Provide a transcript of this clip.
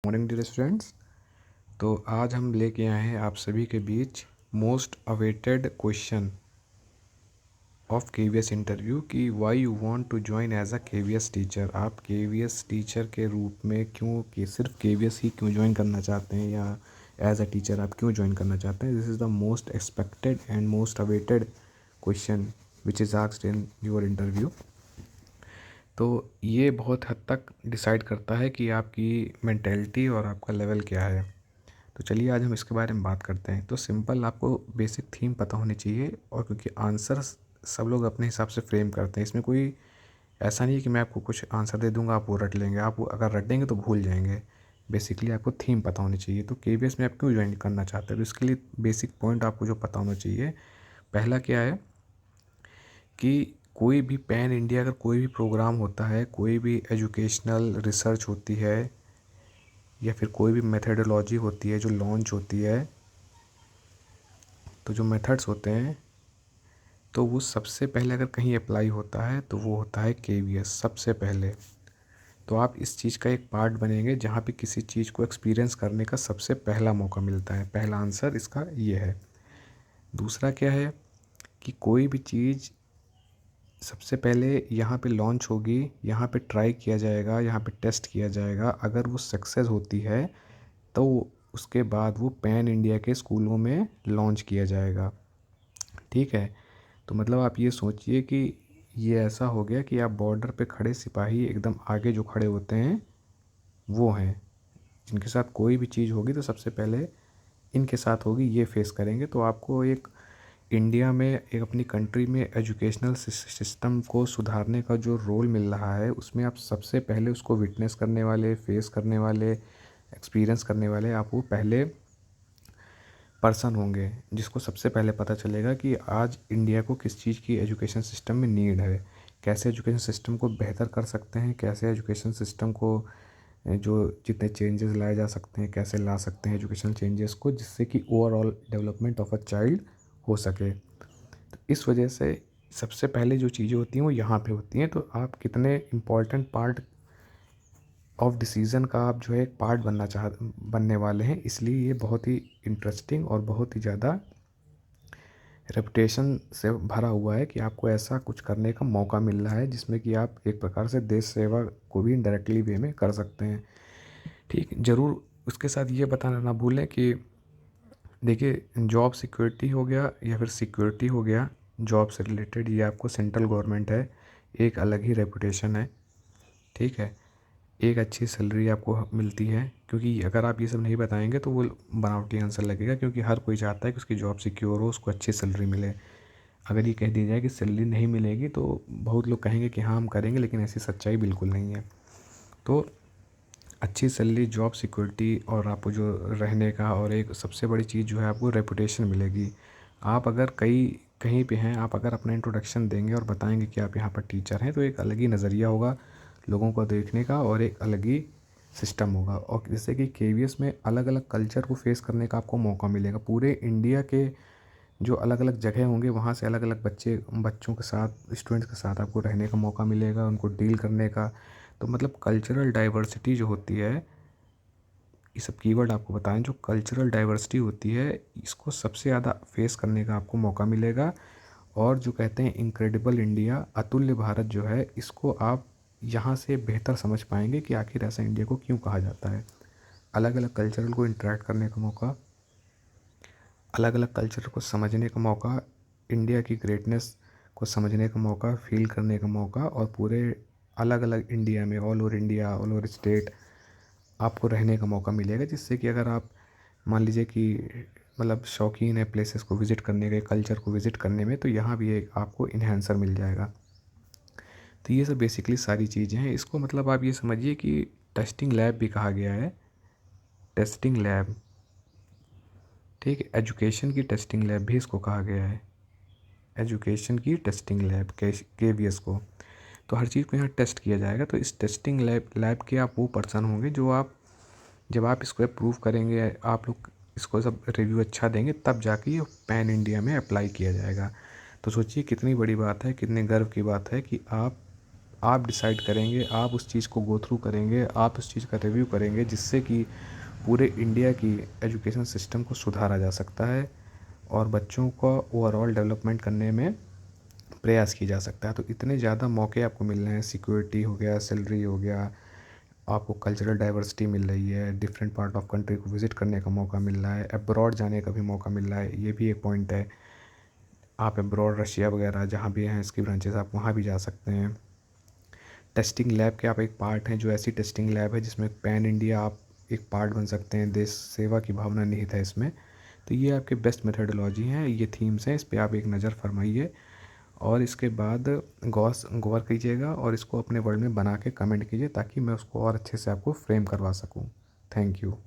Morning dear students. तो आज हम लेके आए हैं आप सभी के बीच most awaited question of KVS interview कि why you want to join as a KVS teacher. आप केवीएस टीचर के रूप में क्यों कि सिर्फ केवीएस ही क्यों ज्वाइन करना चाहते हैं या एज अ टीचर आप क्यों ज्वाइन करना चाहते हैं। This is the most expected and most awaited question which is asked in your interview. तो ये बहुत हद तक डिसाइड करता है कि आपकी मेंटेलिटी और आपका लेवल क्या है। तो चलिए आज हम इसके बारे में बात करते हैं। तो सिंपल आपको बेसिक थीम पता होनी चाहिए, और क्योंकि आंसर सब लोग अपने हिसाब से फ्रेम करते हैं, इसमें कोई ऐसा नहीं है कि मैं आपको कुछ आंसर दे दूंगा आप वो रट लेंगे। आप वो अगर रटेंगे तो भूल जाएंगे। बेसिकली आपको थीम पता होनी चाहिए। तो केवीएस में आप क्यों ज्वाइन करना चाहते हैं, तो इसके लिए बेसिक पॉइंट आपको जो पता होना चाहिए, पहला क्या है कि कोई भी पैन इंडिया अगर कोई भी प्रोग्राम होता है, कोई भी एजुकेशनल रिसर्च होती है या फिर कोई भी मेथडोलॉजी होती है जो लॉन्च होती है, तो जो मेथड्स होते हैं तो वो सबसे पहले अगर कहीं अप्लाई होता है तो वो होता है केवीएस सबसे पहले। तो आप इस चीज़ का एक पार्ट बनेंगे जहाँ पे किसी चीज़ को एक्सपीरियंस करने का सबसे पहला मौका मिलता है। पहला आंसर इसका ये है। दूसरा क्या है कि कोई भी चीज़ सबसे पहले यहाँ पे लॉन्च होगी, यहाँ पे ट्राई किया जाएगा, यहाँ पे टेस्ट किया जाएगा। अगर वो सक्सेस होती है तो उसके बाद वो पैन इंडिया के स्कूलों में लॉन्च किया जाएगा। ठीक है। तो मतलब आप ये सोचिए कि ये ऐसा हो गया कि आप बॉर्डर पे खड़े सिपाही एकदम आगे जो खड़े होते हैं वो हैं, जिनके साथ कोई भी चीज़ होगी तो सबसे पहले इनके साथ होगी, ये फेस करेंगे। तो आपको एक इंडिया में एक अपनी कंट्री में एजुकेशनल सिस्टम को सुधारने का जो रोल मिल रहा है, उसमें आप सबसे पहले उसको विटनेस करने वाले, फेस करने वाले, एक्सपीरियंस करने वाले आप वो पहले पर्सन होंगे, जिसको सबसे पहले पता चलेगा कि आज इंडिया को किस चीज़ की एजुकेशन सिस्टम में नीड है, कैसे एजुकेशन सिस्टम को बेहतर कर सकते हैं, कैसे एजुकेशन सिस्टम को जो जितने चेंजेस लाए जा सकते हैं कैसे ला सकते हैं एजुकेशनल चेंजेस को, जिससे कि overall development of a child हो सके। तो इस वजह से सबसे पहले जो चीज़ें होती हैं वो यहाँ पे होती हैं। तो आप कितने इम्पॉर्टेंट पार्ट ऑफ डिसीज़न का आप जो है एक पार्ट बनने वाले हैं, इसलिए ये बहुत ही इंटरेस्टिंग और बहुत ही ज़्यादा रेपुटेशन से भरा हुआ है कि आपको ऐसा कुछ करने का मौका मिल रहा है जिसमें कि आप एक प्रकार से देश सेवा को भी इनडायरेक्टली वे में कर सकते हैं। ठीक, ज़रूर उसके साथ ये बताना ना भूलें कि देखिए जॉब सिक्योरिटी हो गया या फिर सिक्योरिटी हो गया, जॉब से रिलेटेड, ये आपको सेंट्रल गवर्नमेंट है, एक अलग ही रेपुटेशन है। ठीक है। एक अच्छी सैलरी आपको मिलती है, क्योंकि अगर आप ये सब नहीं बताएंगे तो वो बनावटी आंसर लगेगा, क्योंकि हर कोई चाहता है कि उसकी जॉब सिक्योर हो, उसको अच्छी सैलरी मिले। अगर ये कह दिया जाए कि सैलरी नहीं मिलेगी तो बहुत लोग कहेंगे कि हाँ हम करेंगे, लेकिन ऐसी सच्चाई बिल्कुल नहीं है। तो अच्छी सैलरी, जॉब सिक्योरिटी, और आपको जो रहने का, और एक सबसे बड़ी चीज़ जो है आपको रेपुटेशन मिलेगी। आप अगर कहीं पे हैं, आप अगर अपना इंट्रोडक्शन देंगे और बताएंगे कि आप यहाँ पर टीचर हैं, तो एक अलग ही नज़रिया होगा लोगों को देखने का, और एक अलग ही सिस्टम होगा। और जैसे कि केवीएस में अलग अलग कल्चर को फेस करने का आपको मौका मिलेगा। पूरे इंडिया के जो अलग अलग जगह होंगे वहाँ से अलग अलग बच्चों के साथ, स्टूडेंट्स के साथ आपको रहने का मौका मिलेगा, उनको डील करने का। तो मतलब कल्चरल डाइवर्सिटी जो होती है, ये सब कीवर्ड आपको बताएं, जो कल्चरल डाइवर्सिटी होती है इसको सबसे ज़्यादा फेस करने का आपको मौका मिलेगा। और जो कहते हैं इनक्रेडिबल इंडिया, अतुल्य भारत जो है, इसको आप यहाँ से बेहतर समझ पाएंगे कि आखिर ऐसा इंडिया को क्यों कहा जाता है। अलग अलग कल्चरल को इंटरेक्ट करने का मौका, अलग अलग कल्चर को समझने का मौका, इंडिया की ग्रेटनेस को समझने का मौका, फील करने का मौका, और पूरे अलग अलग इंडिया में, all over India, all over state आपको रहने का मौका मिलेगा। जिससे कि अगर आप मान लीजिए कि मतलब शौकीन है प्लेसेस को विज़िट करने के, कल्चर को विज़िट करने में, तो यहाँ भी एक आपको इन्हेंसर मिल जाएगा। तो ये सब बेसिकली सारी चीज़ें हैं। इसको मतलब आप ये समझिए कि टेस्टिंग लैब भी कहा गया है, टेस्टिंग लैब। ठीक है, एजुकेशन की टेस्टिंग लैब भी इसको कहा गया है, एजुकेशन की टेस्टिंग लैब केवीएस को। तो हर चीज़ को यहाँ टेस्ट किया जाएगा। तो इस टेस्टिंग लैब के आप वो पर्सन होंगे जो आप, जब आप इसको अप्रूव करेंगे, आप लोग इसको सब रिव्यू अच्छा देंगे, तब जाके ये पैन इंडिया में अप्लाई किया जाएगा। तो सोचिए कितनी बड़ी बात है, कितने गर्व की बात है कि आप आप डिसाइड करेंगे, आप उस चीज़ को गो थ्रू करेंगे, आप उस चीज़ का रिव्यू करेंगे, जिससे कि पूरे इंडिया की एजुकेशन सिस्टम को सुधारा जा सकता है और बच्चों का ओवरऑल डेवलपमेंट करने में प्रयास किया जा सकता है। तो इतने ज़्यादा मौके आपको मिल रहे हैं, सिक्योरिटी हो गया, सैलरी हो गया, आपको कल्चरल डाइवर्सिटी मिल रही है, डिफरेंट पार्ट ऑफ कंट्री को विज़िट करने का मौका मिल रहा है, अब्रॉड जाने का भी मौका मिल रहा है, ये भी एक पॉइंट है। आप अब्रॉड रशिया वगैरह जहाँ भी हैं इसकी ब्रांचेस, आप वहाँ भी जा सकते हैं। टेस्टिंग लैब के आप एक पार्ट हैं, जो ऐसी टेस्टिंग लैब है जिसमें पैन इंडिया आप एक पार्ट बन सकते हैं, देश सेवा की भावना निहित है इसमें। तो ये आपके बेस्ट मेथडोलॉजी हैं, ये थीम्स हैं, इस पे आप एक नज़र फरमाइए और इसके बाद गौर कीजिएगा और इसको अपने वर्ड में बना के कमेंट कीजिए, ताकि मैं उसको और अच्छे से आपको फ्रेम करवा सकूँ। Thank you.